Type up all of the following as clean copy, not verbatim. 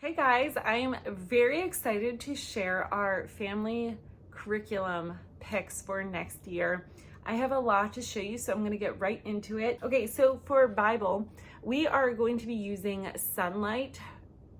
Hey guys, I am very excited to share our family curriculum picks for next year. I have a lot to show you, so I'm going to get right into it. Okay, so for Bible, we are going to be using Sunlight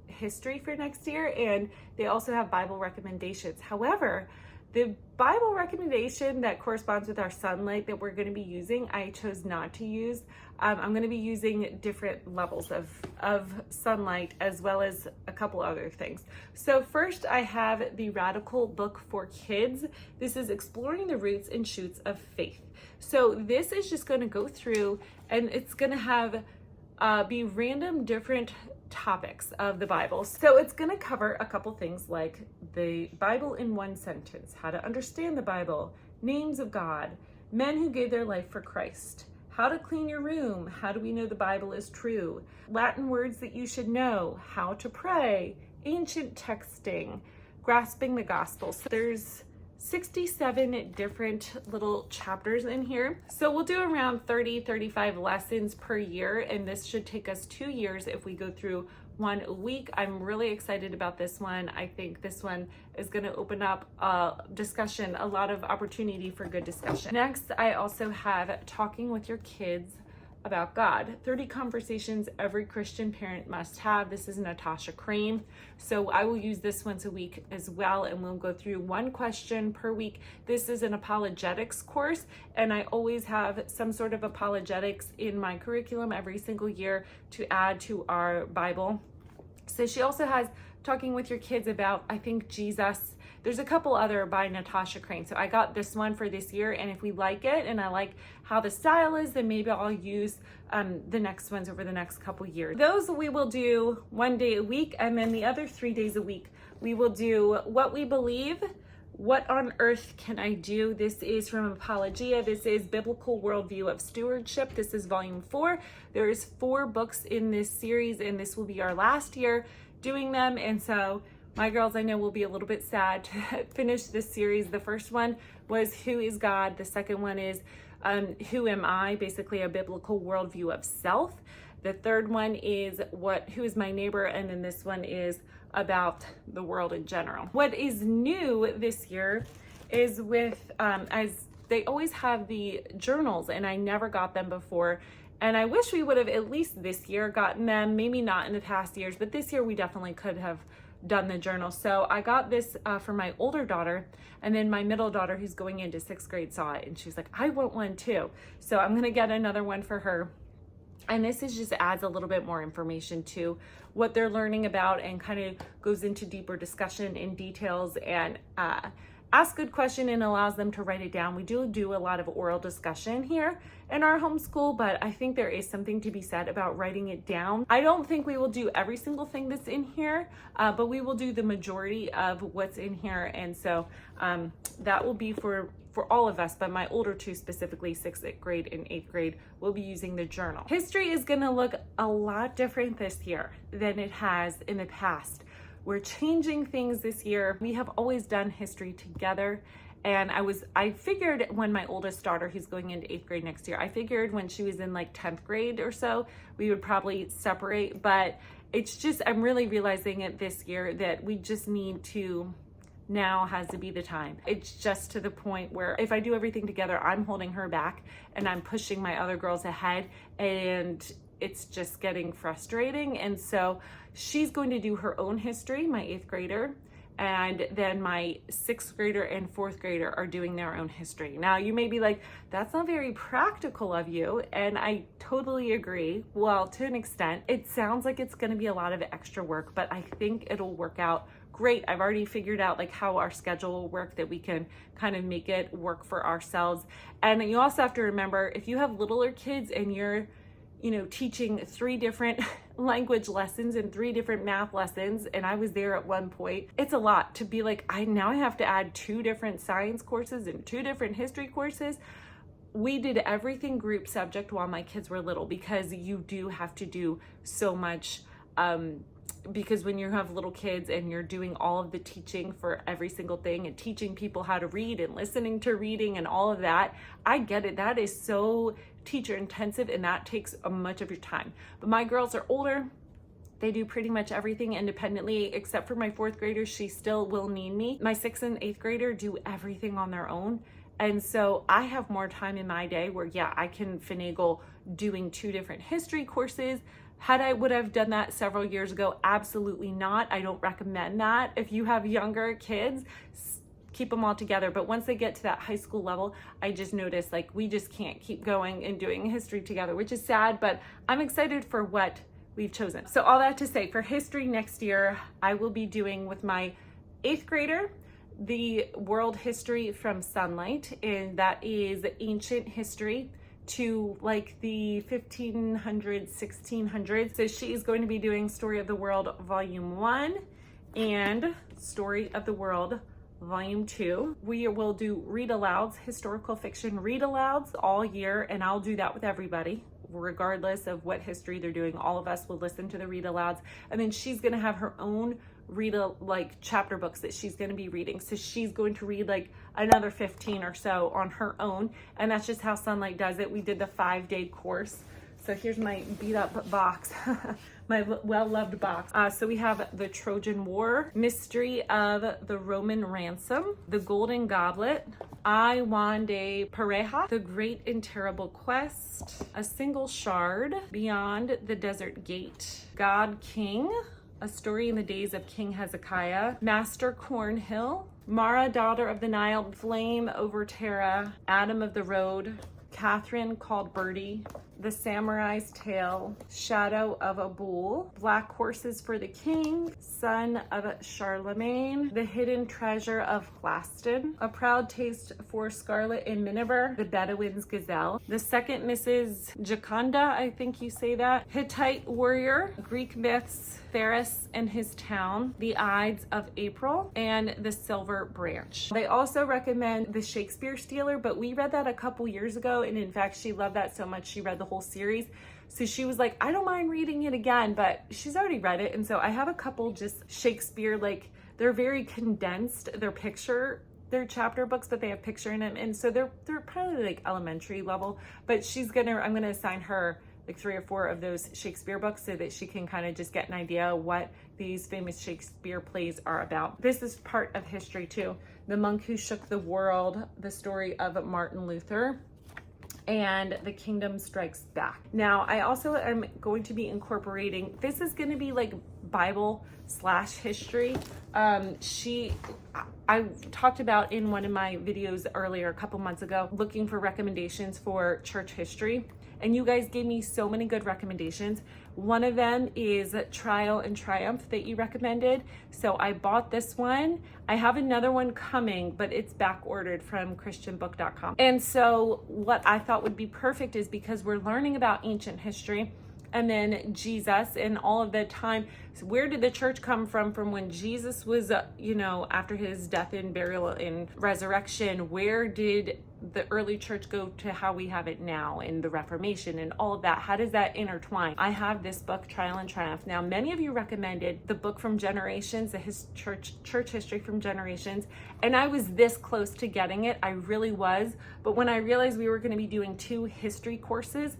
history for next year, and they also have Bible recommendations. However, the Bible recommendation that corresponds with our Sunlight that we're going to be using, I chose not to use. I'm going to be using different levels of Sunlight as well as a couple other things. So first I have the Radical book for kids. This is Exploring the Roots and Shoots of Faith. So this is just going to go through, and it's going to have be random different topics of the Bible. So it's going to cover a couple things like the Bible in one sentence, how to understand the Bible, names of God, men who gave their life for Christ, how to clean your room, how do we know the Bible is true, Latin words that you should know, how to pray, ancient texting, grasping the gospel. So there's 67 different little chapters in here. So we'll do around 35 lessons per year, and this should take us 2 years if we go through one a week. I'm really excited about this one. I think this one is going to open up discussion, a lot of opportunity for good discussion. Next, I also have Talking with Your Kids about God, 30 conversations every Christian parent must have. This is Natasha Crane. So I will use this once a week as well, and we'll go through one question per week. This is an apologetics course, and I always have some sort of apologetics in my curriculum every single year to add to our Bible. So she also has Talking with Your Kids about, I think, Jesus. There's a couple other by Natasha Crane. So I got this one for this year, and if we like it and I like how the style is, then maybe I'll use the next ones over the next couple years. Those we will do 1 day a week, and then the other 3 days a week we will do What We Believe, What on Earth Can I Do? This is from Apologia. This is Biblical Worldview of Stewardship. This is volume 4. There is 4 books in this series, and this will be our last year doing them. And so my girls, I know, will be a little bit sad to finish this series. The first one was Who is God? The second one is Who Am I? Basically a biblical worldview of self. The third one is Who is My Neighbor? And then this one is about the world in general. What is new this year is with, as they always have the journals, and I never got them before. And I wish we would have at least this year gotten them, maybe not in the past years, but this year we definitely could have done the journal. So I got this for my older daughter, and then my middle daughter, who's going into 6th grade, saw it and she's like, I want one too. So I'm gonna get another one for her. And this is just adds a little bit more information to what they're learning about, and kind of goes into deeper discussion in details, and ask good question and allows them to write it down. We do a lot of oral discussion here in our homeschool, but I think there is something to be said about writing it down. I don't think we will do every single thing that's in here, but we will do the majority of what's in here. And so that will be for all of us, but my older two, specifically 6th grade and 8th grade, will be using the journal. History is gonna look a lot different this year than it has in the past. We're changing things this year. We have always done history together. And I figured when my oldest daughter, who's going into 8th grade next year, I figured when she was in like 10th grade or so, we would probably separate. But it's just, I'm really realizing it this year that we just need to, now has to be the time. It's just to the point where if I do everything together, I'm holding her back and I'm pushing my other girls ahead, and it's just getting frustrating. And so she's going to do her own history, my 8th grader, and then my 6th grader and 4th grader are doing their own history. Now you may be like, that's not very practical of you, and I totally agree. Well, to an extent, it sounds like it's gonna be a lot of extra work, but I think it'll work out great. I've already figured out like how our schedule will work, that we can kind of make it work for ourselves. And you also have to remember, if you have littler kids and you're teaching 3 different language lessons and 3 different math lessons, and I was there at one point, it's a lot to be like, I have to add 2 different science courses and 2 different history courses. We did everything group subject while my kids were little, because you do have to do so much, because when you have little kids and you're doing all of the teaching for every single thing and teaching people how to read and listening to reading and all of that, I get it. That is so teacher intensive, and that takes much of your time. But my girls are older. They do pretty much everything independently, except for my 4th grader. She still will need me. My 6th and 8th grader do everything on their own. And so I have more time in my day where, yeah, I can finagle doing 2 different history courses. Would have done that several years ago? Absolutely not. I don't recommend that. If you have younger kids, keep them all together. But once they get to that high school level, I just noticed like we just can't keep going and doing history together, which is sad, but I'm excited for what we've chosen. So all that to say, for history next year, I will be doing with my 8th grader the world history from Sunlight, and that is ancient history to like the 1500s, 1600s. So she is going to be doing Story of the World Volume 1 and Story of the World Volume 2. We will do read-alouds, historical fiction read-alouds all year, and I'll do that with everybody, regardless of what history they're doing. All of us will listen to the read-alouds, and then she's gonna have her own like chapter books that she's going to be reading. So she's going to read like another 15 or so on her own, and that's just how Sunlight does it. We did the 5-day course. So here's my beat up box, my well-loved box. So we have the Trojan War, Mystery of the Roman Ransom, The Golden Goblet, I Juan de Pareja, The Great and Terrible Quest, A Single Shard, Beyond the Desert Gate, God King, A Story in the Days of King Hezekiah, Master Cornhill, Mara, Daughter of the Nile, Flame over Terra, Adam of the Road, Catherine called Birdie, The Samurai's Tale, Shadow of a Bull, Black Horses for the King, Son of Charlemagne, The Hidden Treasure of Glaston, A Proud Taste for Scarlet and Miniver, The Bedouin's Gazelle, The Second Mrs. Jaconda, I think you say that, Hittite Warrior, Greek Myths, Pharis and His Town, The Ides of April, and The Silver Branch. They also recommend The Shakespeare Stealer, but we read that a couple years ago, and in fact, she loved that so much she read the whole series. So she was like, I don't mind reading it again, but she's already read it. And so I have a couple just Shakespeare, like they're very condensed, they're chapter books, but they have picture in them. And so they're probably like elementary level, but I'm gonna assign her like 3 or 4 of those Shakespeare books so that she can kind of just get an idea what these famous Shakespeare plays are about. This is part of history too. The Monk Who Shook the World, the story of Martin Luther, and The Kingdom Strikes Back. Now, I also am going to be incorporating, this is going to be like Bible / history. I talked about in one of my videos earlier, a couple months ago, looking for recommendations for church history. And you guys gave me so many good recommendations. One of them is Trial and Triumph that you recommended. So I bought this one. I have another one coming, but it's back ordered from christianbook.com. And so what I thought would be perfect is because we're learning about ancient history, and then Jesus and all of the time. So where did the church come from when Jesus was, after his death and burial and resurrection? Where did the early church go to how we have it now in the Reformation and all of that? How does that intertwine? I have this book, Trial and Triumph. Now, many of you recommended the book from Generations, church history from Generations, and I was this close to getting it. I really was. But when I realized we were going to be doing 2 history courses,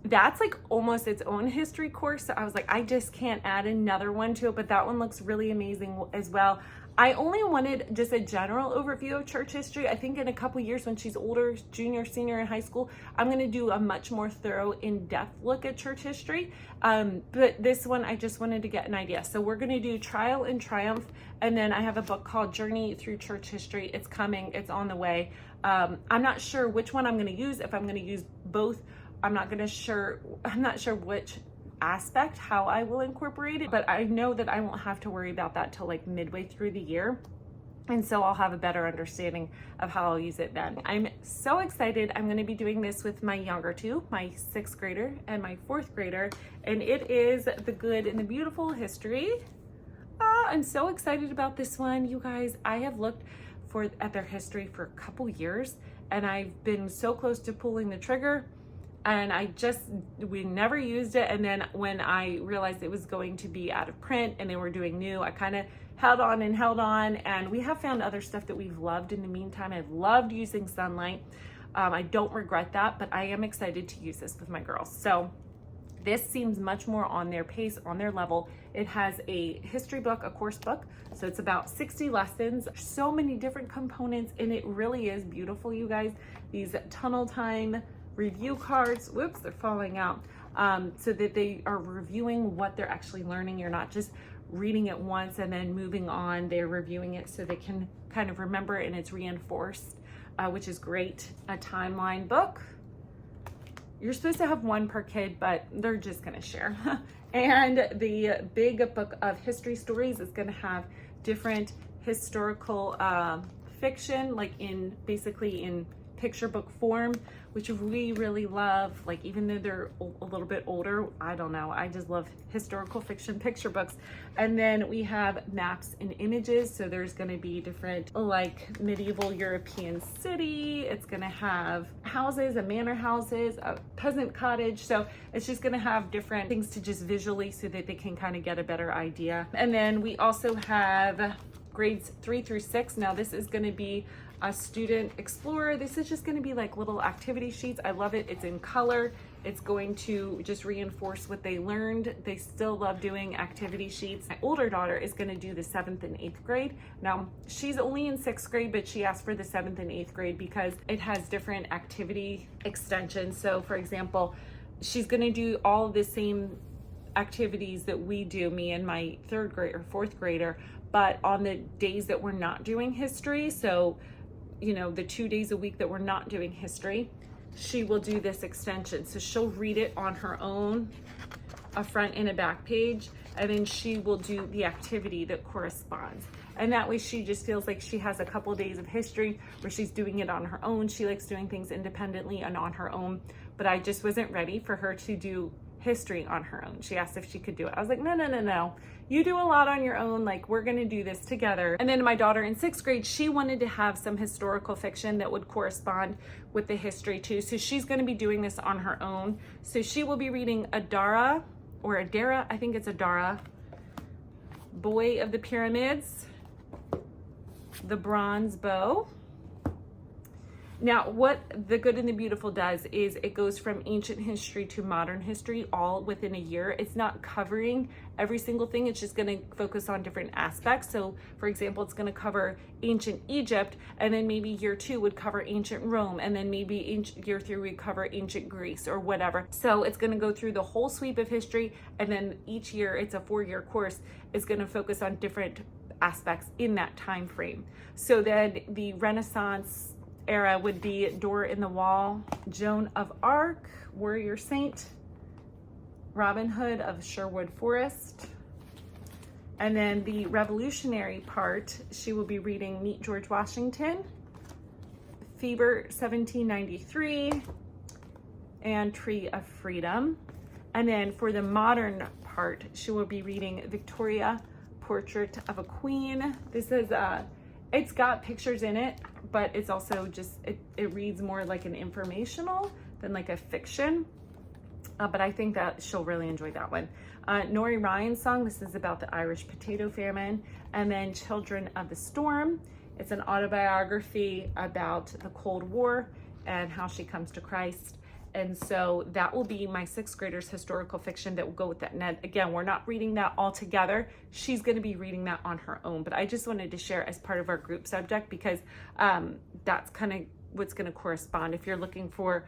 that's like almost its own history course. So I was like, I just can't add another one to it, but that one looks really amazing as well. I only wanted just a general overview of church history. I think in a couple years when she's older, junior, senior in high school, I'm going to do a much more thorough, in-depth look at church history. But this one, I just wanted to get an idea. So we're going to do Trial and Triumph. And then I have a book called Journey Through Church History. It's coming. It's on the way. I'm not sure which one I'm going to use, if I'm going to use both. I'm not sure which aspect, how I will incorporate it, but I know that I won't have to worry about that till like midway through the year. And so I'll have a better understanding of how I'll use it then. I'm so excited. I'm going to be doing this with my younger 2, my 6th grader and my 4th grader. And it is The Good and the Beautiful History. I'm so excited about this one. You guys, I have looked at their history for a couple years, and I've been so close to pulling the trigger. And we never used it. And then when I realized it was going to be out of print and they were doing new, I kind of held on. And we have found other stuff that we've loved in the meantime. I've loved using Sunlight. I don't regret that, but I am excited to use this with my girls. So This seems much more on their pace, on their level. It has a history book, a course book. So it's about 60 lessons, so many different components, and it really is beautiful, you guys. These tunnel time review cards, whoops, they're falling out, so that they are reviewing what they're actually learning. You're not just reading it once and then moving on. They're reviewing it so they can kind of remember, and it's reinforced, which is great. A timeline book. You're supposed to have one per kid, but they're just gonna share. And the big book of history stories is gonna have different historical fiction, like basically in picture book form, which we really love. Like, even though they're a little bit older, I don't know, I just love historical fiction picture books. And then we have maps and images. So there's going to be different, like, medieval European city. It's going to have houses, a manor houses, a peasant cottage. So it's just going to have different things to just visually, so that they can kind of get a better idea. And then we also have grades 3 through 6. Now this is going to be a student explorer. This is just going to be like little activity sheets. I love it. It's in color. It's going to just reinforce what they learned. They still love doing activity sheets. My older daughter is going to do the 7th and 8th grade. Now she's only in 6th grade, but she asked for the 7th and 8th grade because it has different activity extensions. So for example, she's going to do all of the same activities that we do, me and my 3rd grade or 4th grader, but on the days that we're not doing history. So, you know, the 2 days a week that we're not doing history, she will do this extension. So she'll read it on her own, a front and a back page, and then she will do the activity that corresponds. And that way she just feels like she has a couple days of history where she's doing it on her own. She likes doing things independently and on her own, but I just wasn't ready for her to do history on her own. She asked if she could do it. I was like, no. You do a lot on your own. Like, we're gonna do this together. And then my daughter in 6th grade, she wanted to have some historical fiction that would correspond with the history too. So she's gonna be doing this on her own. So she will be reading Adara, I think it's Adara, Boy of the Pyramids, The Bronze Bow. Now, what The Good and the Beautiful does is it goes from ancient history to modern history all within a year. It's not covering every single thing. It's just going to focus on different aspects. So, for example, it's going to cover ancient Egypt, and then maybe year 2 would cover ancient Rome, and then maybe year 3 would cover ancient Greece or whatever. So it's going to go through the whole sweep of history, and then each year, it's a 4-year course, is going to focus on different aspects in that time frame. So then the Renaissance era would be Door in the Wall, Joan of Arc, Warrior Saint, Robin Hood of Sherwood Forest. And then the revolutionary part, she will be reading Meet George Washington, Fever 1793, and Tree of Freedom. And then for the modern part, she will be reading Victoria, Portrait of a Queen. This is it's got pictures in it, but it's also just, it reads more like an informational than like a fiction. But I think that she'll really enjoy that one. Nori Ryan's song, this is about the Irish potato famine. And then Children of the Storm. It's an autobiography about the Cold War and how she comes to Christ. And so that will be my 6th grader's historical fiction that will go with that. And again, we're not reading that all together. She's going to be reading that on her own. But I just wanted to share as part of our group subject, because that's kind of what's going to correspond. If you're looking for,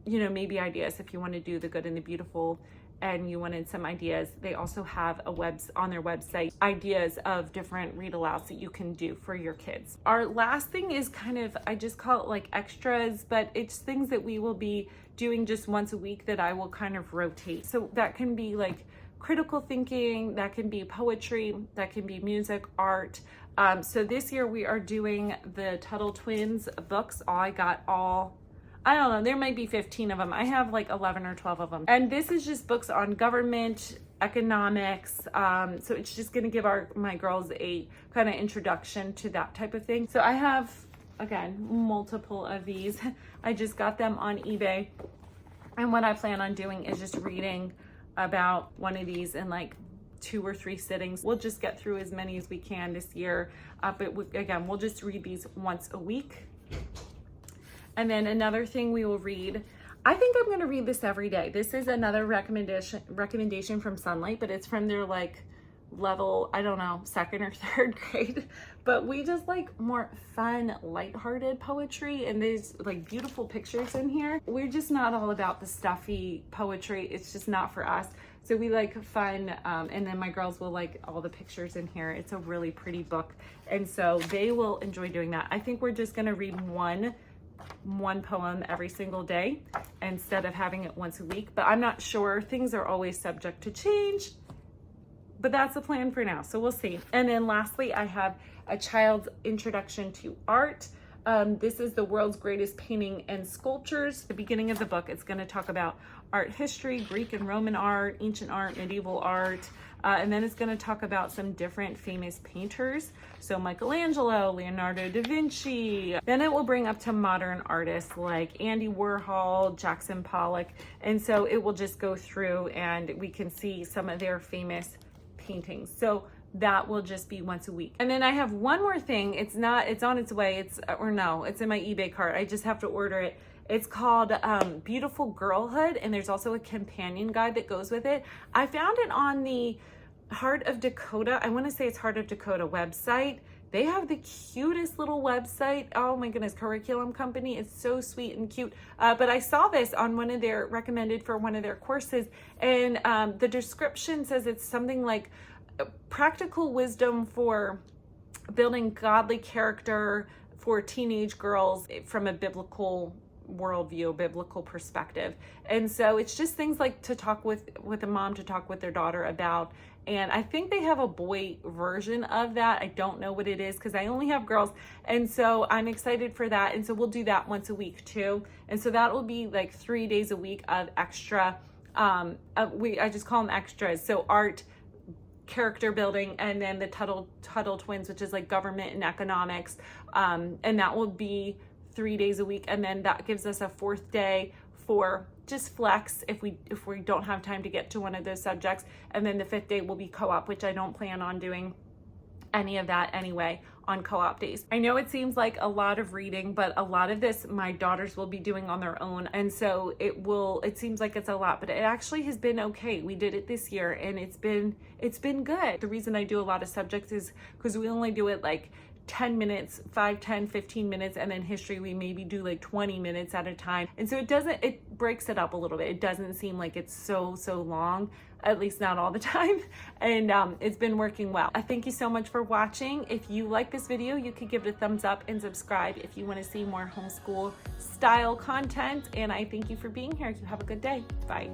you know, maybe ideas, if you want to do The Good and the Beautiful and you wanted some ideas, they also have on their website ideas of different read alouds that you can do for your kids. Our last thing is kind of, I just call it like extras, but it's things that we will be doing just once a week that I will kind of rotate. So that can be like critical thinking, that can be poetry, that can be music, art. So this year we are doing the Tuttle Twins books. I don't know, there might be 15 of them. I have like 11 or 12 of them. And this is just books on government, economics. So it's just gonna give my girls a kind of introduction to that type of thing. So I have, again, multiple of these. I just got them on eBay. And what I plan on doing is just reading about one of these in like 2 or 3 sittings. We'll just get through as many as we can this year. But again, we'll just read these once a week. And then another thing we will read, I think I'm gonna read this every day. This is another recommendation from Sunlight, but it's from their like level, I don't know, 2nd or 3rd grade. But we just like more fun, lighthearted poetry, and there's like beautiful pictures in here. We're just not all about the stuffy poetry. It's just not for us. So we like fun, and then my girls will like all the pictures in here. It's a really pretty book, and so they will enjoy doing that. I think we're just gonna read one poem every single day instead of having it once a week, but I'm not sure. Things are always subject to change, but that's the plan for now, so we'll see. And then lastly, I have a child's introduction to art. This is the world's greatest painting and sculptures. The beginning of the book, it's going to talk about art history, Greek and Roman art, ancient art, medieval art, and then it's going to talk about some different famous painters. So Michelangelo, Leonardo da Vinci. Then it will bring up to modern artists like Andy Warhol, Jackson Pollock. And so it will just go through and we can see some of their famous paintings. So that will just be once a week. And then I have one more thing. It's on its way. It's in my eBay cart. I just have to order it. It's called Beautiful Girlhood, and there's also a companion guide that goes with it. I found it on the Heart of Dakota. I want to say it's Heart of Dakota website. They have the cutest little website. Oh my goodness, curriculum company. It's so sweet and cute. But I saw this on one of their recommended for one of their courses, and the description says it's something like practical wisdom for building godly character for teenage girls from a biblical worldview, biblical perspective. And so it's just things like to talk with a mom, to talk with their daughter about. And I think they have a boy version of that. I don't know what it is because I only have girls. And so I'm excited for that. And so we'll do that once a week too. And so that will be like 3 days a week of extra. I just call them extras. So art, character building, and then the Tuttle twins, which is like government and economics. And that will be 3 days a week. And then that gives us a 4th day for just flex if we don't have time to get to one of those subjects. And then the 5th day will be co-op, which I don't plan on doing any of that anyway on co-op days. I know it seems like a lot of reading, but a lot of this my daughters will be doing on their own. And so it seems like it's a lot, but it actually has been okay. We did it this year and it's been good. The reason I do a lot of subjects is because we only do it like 10 minutes, 5, 10, 15 minutes, and then history we maybe do like 20 minutes at a time. And so it breaks it up a little bit. It doesn't seem like it's so long, at least not all the time. And it's been working well. I thank you so much for watching. If you like this video, you could give it a thumbs up and subscribe if you want to see more homeschool style content. And I thank you for being here. You have a good day. Bye.